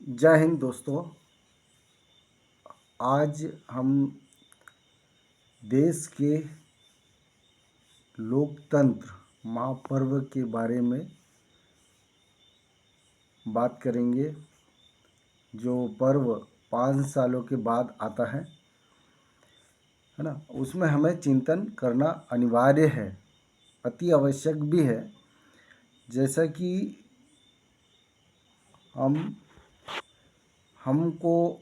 जय हिंद दोस्तों। आज हम देश के लोकतंत्र महापर्व के बारे में बात करेंगे। जो पर्व 5 सालों के बाद आता है ना, उसमें हमें चिंतन करना अनिवार्य है, अति आवश्यक भी है। जैसा कि हमको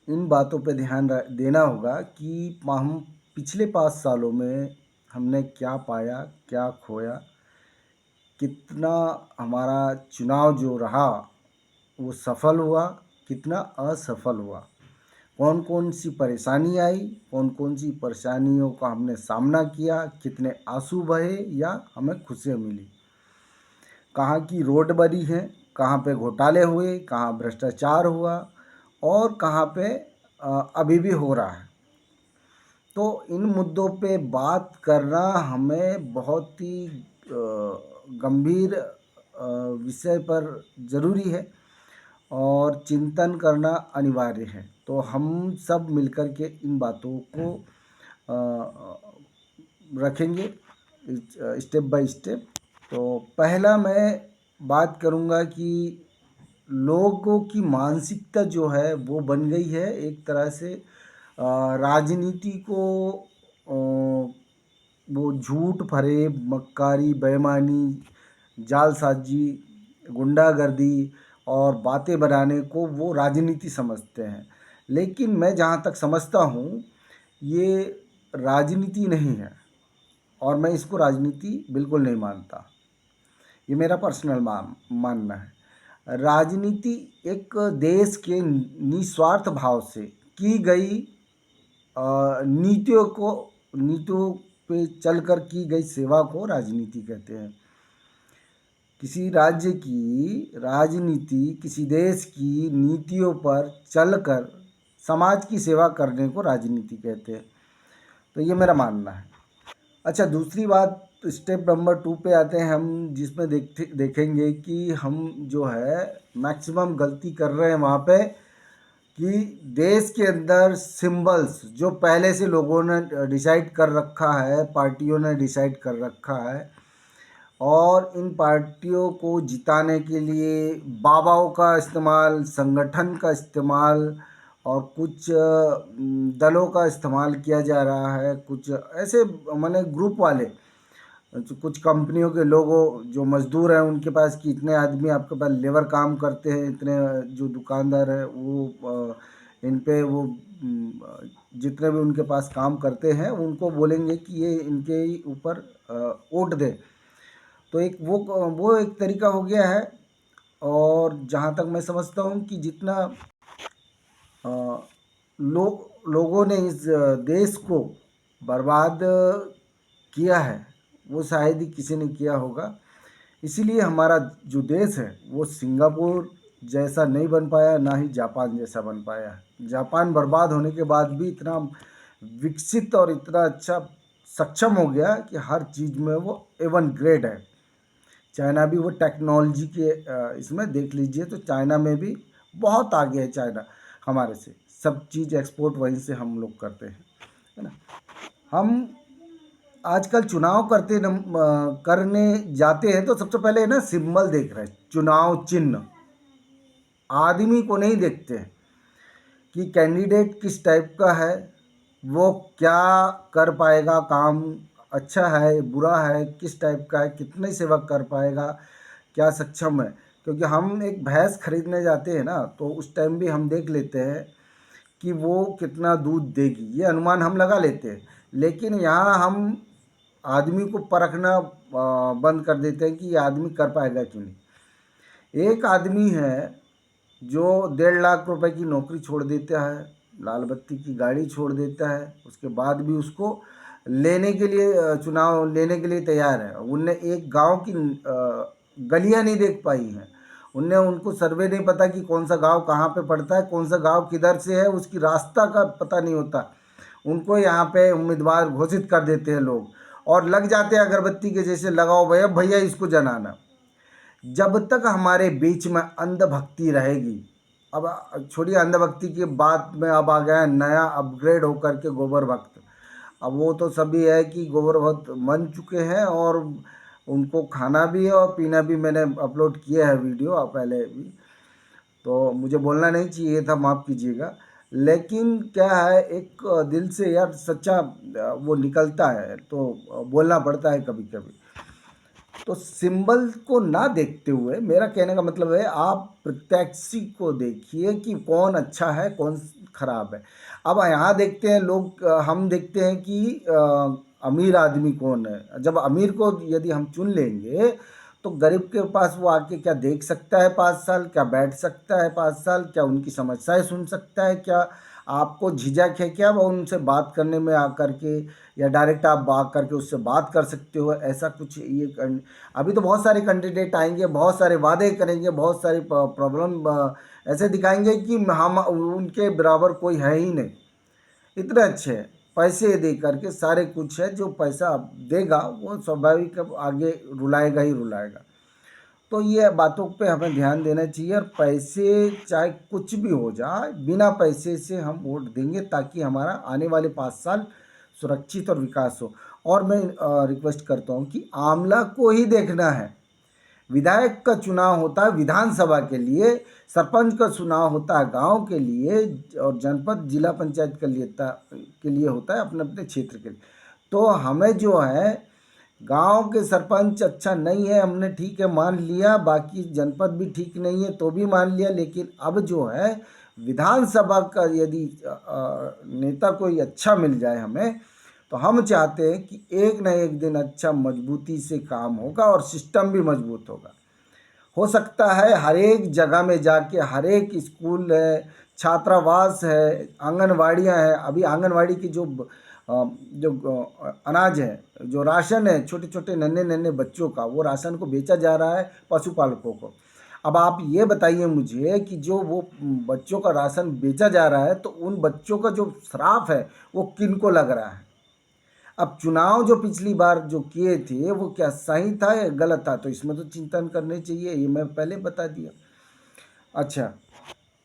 इन बातों पे ध्यान देना होगा कि हम पिछले 5 सालों में हमने क्या पाया, क्या खोया, कितना हमारा चुनाव जो रहा वो सफल हुआ, कितना असफल हुआ, कौन कौन सी परेशानी आई, कौन कौन सी परेशानियों का हमने सामना किया, कितने आंसू बहे या हमें खुशियाँ मिली, कहाँ की रोड बनी है, कहाँ पे घोटाले हुए, कहाँ भ्रष्टाचार हुआ और कहाँ पे अभी भी हो रहा है। तो इन मुद्दों पे बात करना हमें बहुत ही गंभीर विषय पर ज़रूरी है और चिंतन करना अनिवार्य है। तो हम सब मिलकर के इन बातों को रखेंगे स्टेप बाय स्टेप। तो पहला मैं बात करूँगा कि लोगों की मानसिकता जो है वो बन गई है एक तरह से राजनीति को वो झूठ फरेब, मक्कारी, बेईमानी, जालसाजी, गुंडागर्दी और बातें बनाने को वो राजनीति समझते हैं। लेकिन मैं जहाँ तक समझता हूँ ये राजनीति नहीं है और मैं इसको राजनीति बिल्कुल नहीं मानता। ये मेरा पर्सनल मानना है। राजनीति एक देश के निस्वार्थ भाव से की गई नीतियों पे चलकर की गई सेवा को राजनीति कहते हैं। किसी राज्य की राजनीति किसी देश की नीतियों पर चलकर समाज की सेवा करने को राजनीति कहते हैं। तो ये मेरा मानना है। अच्छा, दूसरी बात स्टेप नंबर 2 पे आते हैं हम, जिसमें देखेंगे कि हम जो है मैक्सिमम गलती कर रहे हैं वहाँ पे कि देश के अंदर सिंबल्स जो पहले से लोगों ने डिसाइड कर रखा है, पार्टियों ने डिसाइड कर रखा है और इन पार्टियों को जिताने के लिए बाबाओं का इस्तेमाल, संगठन का इस्तेमाल और कुछ दलों का इस्तेमाल किया जा रहा है। कुछ ऐसे माने ग्रुप वाले, कुछ कंपनियों के लोगों जो मजदूर हैं उनके पास कि इतने आदमी आपके पास लेबर काम करते हैं, इतने जो दुकानदार है वो इन पे वो जितने भी उनके पास काम करते हैं उनको बोलेंगे कि ये इनके ही ऊपर वोट दे। तो एक वो एक तरीका हो गया है। और जहाँ तक मैं समझता हूँ कि जितना लोगों ने इस देश को बर्बाद किया है वो शायद ही किसी ने किया होगा। इसीलिए हमारा जो देश है वो सिंगापुर जैसा नहीं बन पाया, ना ही जापान जैसा बन पाया। जापान बर्बाद होने के बाद भी इतना विकसित और इतना अच्छा सक्षम हो गया कि हर चीज़ में वो A1 ग्रेड है। चाइना भी वो टेक्नोलॉजी के इसमें देख लीजिए तो चाइना में भी बहुत आगे है चाइना हमारे से। सब चीज़ एक्सपोर्ट वहीं से हम लोग करते हैं, है ना। हम आजकल चुनाव करने जाते हैं तो सबसे पहले ना सिंबल देख रहे हैं, चुनाव चिन्ह। आदमी को नहीं देखते हैं कि कैंडिडेट किस टाइप का है, वो क्या कर पाएगा, काम अच्छा है बुरा है, किस टाइप का है, कितने सेवा कर पाएगा, क्या सक्षम है। क्योंकि हम एक भैंस खरीदने जाते हैं ना तो उस टाइम भी हम देख लेते हैं कि वो कितना दूध देगी, ये अनुमान हम लगा लेते हैं। लेकिन यहाँ हम आदमी को परखना बंद कर देते हैं कि ये आदमी कर पाएगा कि नहीं। एक आदमी है जो 1.5 लाख रुपए की नौकरी छोड़ देता है, लाल बत्ती की गाड़ी छोड़ देता है, उसके बाद भी उसको लेने के लिए चुनाव लेने के लिए तैयार है। उनने एक गांव की गलियां नहीं देख पाई हैं, उनने उनको सर्वे नहीं पता कि कौन सा गांव कहाँ पे पड़ता है, कौन सा गांव किधर से है, उसकी रास्ता का पता नहीं होता। उनको यहाँ पे उम्मीदवार घोषित कर देते हैं लोग और लग जाते हैं अगरबत्ती के जैसे, लगाओ भैया भैया इसको जनाना। जब तक हमारे बीच में अंधभक्ति रहेगी अब छोड़िए अंधभक्ति की बात में, अब आ गया है नया अपग्रेड होकर के गोबर भक्त। अब वो तो सभी है कि गोबर भक्त बन चुके हैं, और उनको खाना भी है और पीना भी। मैंने अपलोड किया है वीडियो पहले भी, तो मुझे बोलना नहीं चाहिए था, माफ़ कीजिएगा। लेकिन क्या है, एक दिल से यार सच्चा वो निकलता है, तो बोलना पड़ता है कभी कभी। तो सिंबल को ना देखते हुए, मेरा कहने का मतलब है, आप प्रत्याशी को देखिए कि कौन अच्छा है कौन खराब है। अब यहाँ देखते हैं लोग, हम देखते हैं कि अमीर आदमी कौन है। जब अमीर को यदि हम चुन लेंगे, तो गरीब के पास वो आके क्या देख सकता है 5 साल, क्या बैठ सकता है 5 साल, क्या उनकी समस्याएं सुन सकता है, क्या आपको झिझक है क्या वो उनसे बात करने में आकर के, या डायरेक्ट आप आ करके उससे बात कर सकते हो, ऐसा कुछ ये अभी तो बहुत सारे कैंडिडेट आएंगे, बहुत सारे वादे करेंगे, बहुत सारी प्रॉब्लम ऐसे दिखाएंगे कि हम उनके बराबर कोई है ही नहीं, इतने अच्छे हैं। पैसे दे करके सारे कुछ है, जो पैसा देगा वो स्वाभाविक अब आगे रुलाएगा ही रुलाएगा। तो ये बातों पे हमें ध्यान देना चाहिए, और पैसे चाहे कुछ भी हो जाए, बिना पैसे से हम वोट देंगे, ताकि हमारा आने वाले 5 साल सुरक्षित और विकास हो। और मैं रिक्वेस्ट करता हूँ कि आमला को ही देखना है। विधायक का चुनाव होता है विधानसभा के लिए, सरपंच का चुनाव होता है गांव के लिए, और जनपद जिला पंचायत के लिए होता है अपने अपने क्षेत्र के लिए। तो हमें जो है, गांव के सरपंच अच्छा नहीं है, हमने ठीक है मान लिया, बाकी जनपद भी ठीक नहीं है तो भी मान लिया, लेकिन अब जो है विधानसभा का यदि नेता कोई अच्छा मिल जाए हमें, तो हम चाहते हैं कि एक न एक दिन अच्छा मजबूती से काम होगा और सिस्टम भी मजबूत होगा। हो सकता है हर एक जगह में जाके, हर एक स्कूल है, छात्रावास है, आंगनवाड़ियाँ हैं। अभी आंगनवाड़ी की जो अनाज है, जो राशन है, छोटे छोटे नन्हे नन्हे बच्चों का, वो राशन को बेचा जा रहा है पशुपालकों को। अब आप ये बताइए मुझे कि जो वो बच्चों का राशन बेचा जा रहा है, तो उन बच्चों का जो श्राप है वो किन को लग रहा है? अब चुनाव जो पिछली बार जो किए थे, वो क्या सही था या गलत था? तो इसमें तो चिंतन करने चाहिए, ये मैं पहले बता दिया। अच्छा,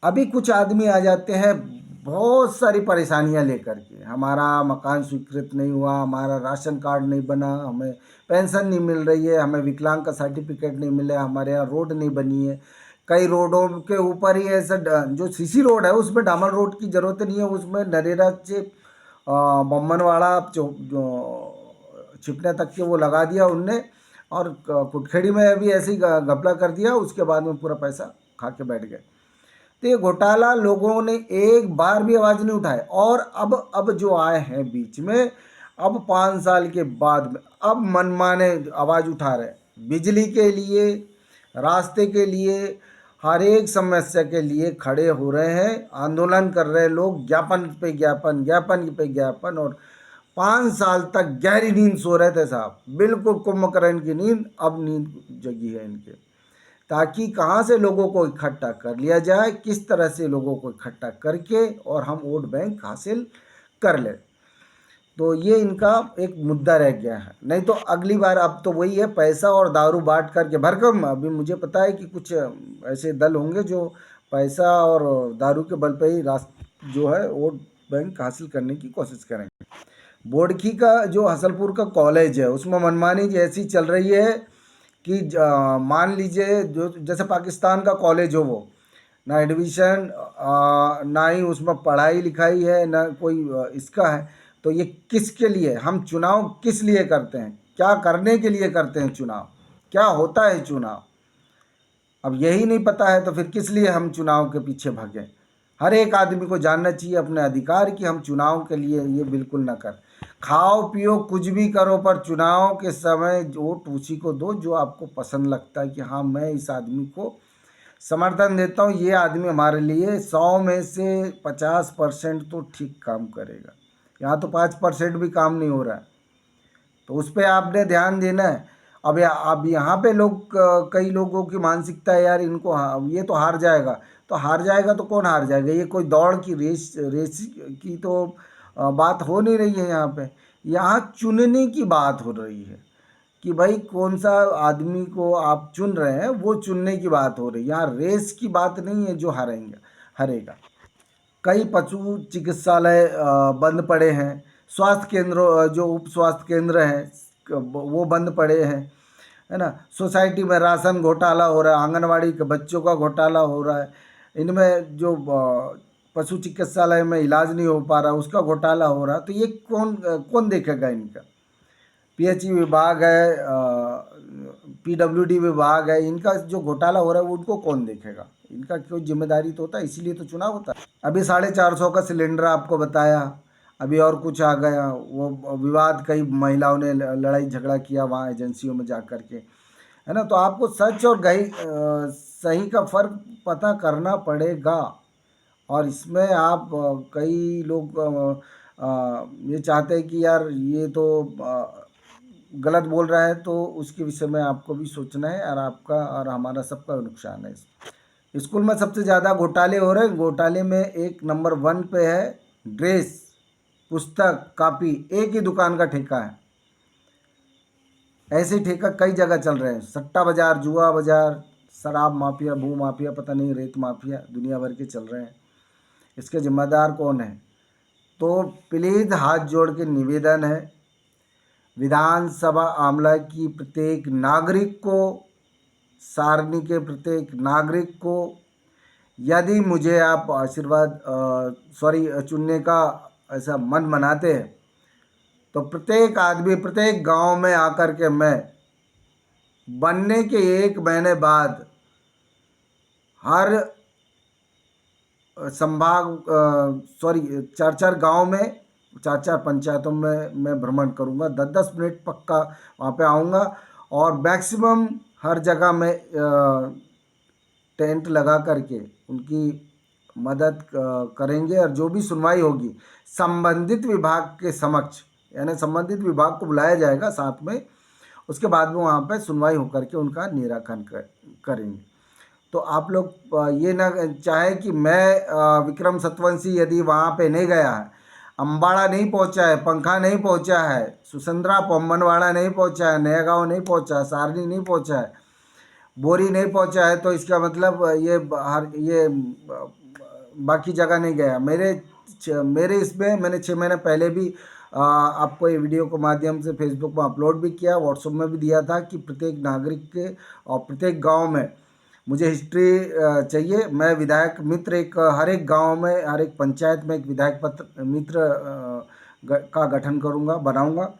अभी कुछ आदमी आ जाते हैं बहुत सारी परेशानियां लेकर के, हमारा मकान स्वीकृत नहीं हुआ, हमारा राशन कार्ड नहीं बना, हमें पेंशन नहीं मिल रही है, हमें विकलांग का सर्टिफिकेट नहीं मिला, हमारे यहाँ रोड नहीं बनी है। कई रोडों के ऊपर ही ऐसा जो सीसी रोड है उसमें डामर रोड की ज़रूरत नहीं है, उसमें नरेगा से बम्बनवाड़ा जो छिपने तक के वो लगा दिया उनने, और कुटखेड़ी में भी ऐसे ही घपला कर दिया, उसके बाद में पूरा पैसा खा के बैठ गए। तो ये घोटाला लोगों ने एक बार भी आवाज़ नहीं उठाए, और अब जो आए हैं बीच में, अब 5 साल के बाद में अब मनमाने आवाज़ उठा रहे हैं। बिजली के लिए, रास्ते के लिए, हर एक समस्या के लिए खड़े हो रहे हैं, आंदोलन कर रहे हैं लोग, ज्ञापन पे ज्ञापन, ज्ञापन पे ज्ञापन। और 5 साल तक गहरी नींद सो रहे थे साहब, बिल्कुल कुंभकर्ण की नींद, अब नींद जगी है इनके। ताकि कहाँ से लोगों को इकट्ठा कर लिया जाए, किस तरह से लोगों को इकट्ठा करके और हम वोट बैंक हासिल कर लें। तो ये इनका एक मुद्दा रह गया है। नहीं तो अगली बार अब तो वही है, पैसा और दारू बांट करके भरकम। अभी मुझे पता है कि कुछ ऐसे दल होंगे जो पैसा और दारू के बल पे ही जो है वोट बैंक हासिल करने की कोशिश करेंगे। बोडखी का जो हसलपुर का कॉलेज है, उसमें मनमानी जैसी चल रही है कि मान लीजिए जो जैसे पाकिस्तान का कॉलेज हो, वो ना एडमिशन, ना ही उसमें पढ़ाई लिखाई है, ना कोई इसका है। तो ये किसके लिए, हम चुनाव किस लिए करते हैं, क्या करने के लिए करते हैं चुनाव, क्या होता है चुनाव? अब यही नहीं पता है तो फिर किस लिए हम चुनाव के पीछे भागें? हर एक आदमी को जानना चाहिए अपने अधिकार कि हम चुनाव के लिए ये बिल्कुल ना कर। खाओ पियो कुछ भी करो, पर चुनाव के समय वोट उसी को दो जो आपको पसंद लगता है कि हाँ मैं इस आदमी को समर्थन देता हूँ, ये आदमी हमारे लिए 100 में से 50% तो ठीक काम करेगा। यहाँ तो 5% भी काम नहीं हो रहा है, तो उस पर आपने ध्यान देना है। अब यहाँ पे लोग कई लोगों की मानसिकता है यार, इनको ये तो हार जाएगा, तो हार जाएगा तो कौन हार जाएगा? ये कोई दौड़ की रेस की तो बात हो नहीं रही है यहाँ पे। यहाँ चुनने की बात हो रही है कि भाई कौन सा आदमी को आप चुन रहे हैं, वो चुनने की बात हो रही है। यहाँ रेस की बात नहीं है जो हारेंगे। हरेगा। कई पशु चिकित्सालय बंद पड़े हैं। स्वास्थ्य केंद्र जो उप स्वास्थ्य केंद्र हैं वो बंद पड़े हैं, है ना। सोसाइटी में राशन घोटाला हो रहा है, आंगनवाड़ी के बच्चों का घोटाला हो रहा है, इनमें जो पशु चिकित्सालय में इलाज नहीं हो पा रहा उसका घोटाला हो रहा है। तो ये कौन कौन देखेगा इनका? पीएचई विभाग है, पीडब्ल्यूडी विभाग है, इनका जो घोटाला हो रहा है वो उनको कौन देखेगा? इनका कोई जिम्मेदारी तो होता है, इसीलिए तो चुनाव होता है। अभी 450 का सिलेंडर आपको बताया, अभी और कुछ आ गया, वो विवाद कई महिलाओं ने लड़ाई झगड़ा किया वहाँ एजेंसियों में जा कर के, है ना। तो आपको सच और सही का फ़र्क पता करना पड़ेगा। और इसमें आप कई लोग ये चाहते हैं कि यार ये तो गलत बोल रहा है, तो उसके विषय में आपको भी सोचना है, और आपका और हमारा सबका नुकसान है। स्कूल में सबसे ज़्यादा घोटाले हो रहे हैं। घोटाले में एक नंबर 1 पे है ड्रेस, पुस्तक, कापी, एक ही दुकान का ठेका है। ऐसे ठेका कई जगह चल रहे हैं। सट्टा बाजार, जुआ बाजार, शराब माफिया, भू माफिया, पता नहीं रेत माफिया, दुनिया भर के चल रहे हैं। इसके जिम्मेदार कौन है? तो प्लीज़ हाथ जोड़ के निवेदन है, विधानसभा आमला की प्रत्येक नागरिक को, सारनी के प्रत्येक नागरिक को, यदि मुझे आप आशीर्वाद चुनने का ऐसा मन बनाते हैं, तो प्रत्येक आदमी प्रत्येक गांव में आकर के मैं बनने के 1 महीने बाद हर संभाग 4-4 गांव में, 4-4 पंचायतों में मैं भ्रमण करूंगा। 10-10 मिनट पक्का वहाँ पे आऊँगा, और मैक्सिमम हर जगह में टेंट लगा करके उनकी मदद करेंगे। और जो भी सुनवाई होगी संबंधित विभाग के समक्ष, यानी संबंधित विभाग को बुलाया जाएगा साथ में, उसके बाद में वहाँ पे सुनवाई होकर के उनका निराकरण करेंगे। तो आप लोग ये ना चाहे कि मैं विक्रम सतवंशी यदि वहाँ पे नहीं गया है, अम्बाड़ा नहीं पहुँचा है, पंखा नहीं पहुँचा है, सुसंद्रा पोम्बनवाड़ा नहीं पहुँचा है, नया गाँव नहीं पहुँचा है, सारनी नहीं पहुँचा है, बोरी नहीं पहुँचा है, तो इसका मतलब ये बाकी जगह नहीं गया। मेरे इसमें मैंने 6 महीने पहले भी आपको ये वीडियो के माध्यम से फेसबुक पर अपलोड भी किया, व्हाट्सएप में भी दिया था कि प्रत्येक नागरिक के और प्रत्येक गांव में मुझे हिस्ट्री चाहिए। मैं विधायक मित्र हर एक गांव में, हर एक पंचायत में एक विधायक मित्र का गठन करूंगा, बनाऊंगा।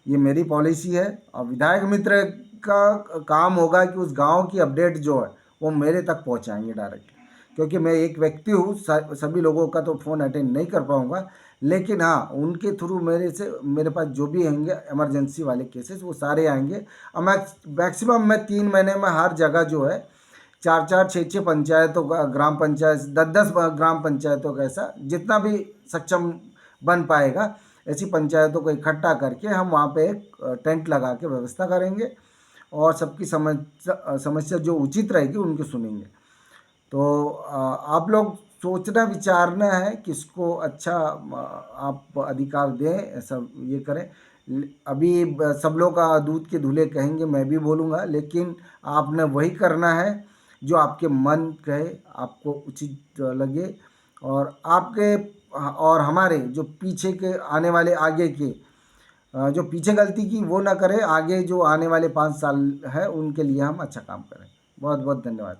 ये मेरी पॉलिसी है। और विधायक मित्र का काम होगा कि उस गांव की अपडेट जो है वो मेरे तक पहुंचाएंगे डायरेक्ट, क्योंकि मैं एक व्यक्ति हूँ, सभी लोगों का तो फ़ोन अटेंड नहीं कर पाऊँगा, लेकिन हाँ उनके थ्रू मेरे पास जो भी आएंगे इमरजेंसी वाले केसेस वो सारे आएंगे। और मैक्सिमम मैं 3 महीने में हर जगह जो है 4-4, 6-6 पंचायतों का, ग्राम पंचायत 10-10 ग्राम पंचायतों का, ऐसा जितना भी सक्षम बन पाएगा ऐसी पंचायतों को इकट्ठा करके हम वहाँ पे एक टेंट लगा के व्यवस्था करेंगे, और सबकी समस्या जो उचित रहेगी उनको सुनेंगे। तो आप लोग सोचना विचारना है किसको अच्छा आप अधिकार दें, ऐसा ये करें। अभी सब लोग का दूध के धुले कहेंगे, मैं भी बोलूँगा, लेकिन आपने वही करना है जो आपके मन कहे, आपको उचित लगे। और आपके और हमारे जो पीछे के आने वाले आगे के जो पीछे गलती की वो ना करें, आगे जो आने वाले 5 साल है उनके लिए हम अच्छा काम करें। बहुत बहुत धन्यवाद।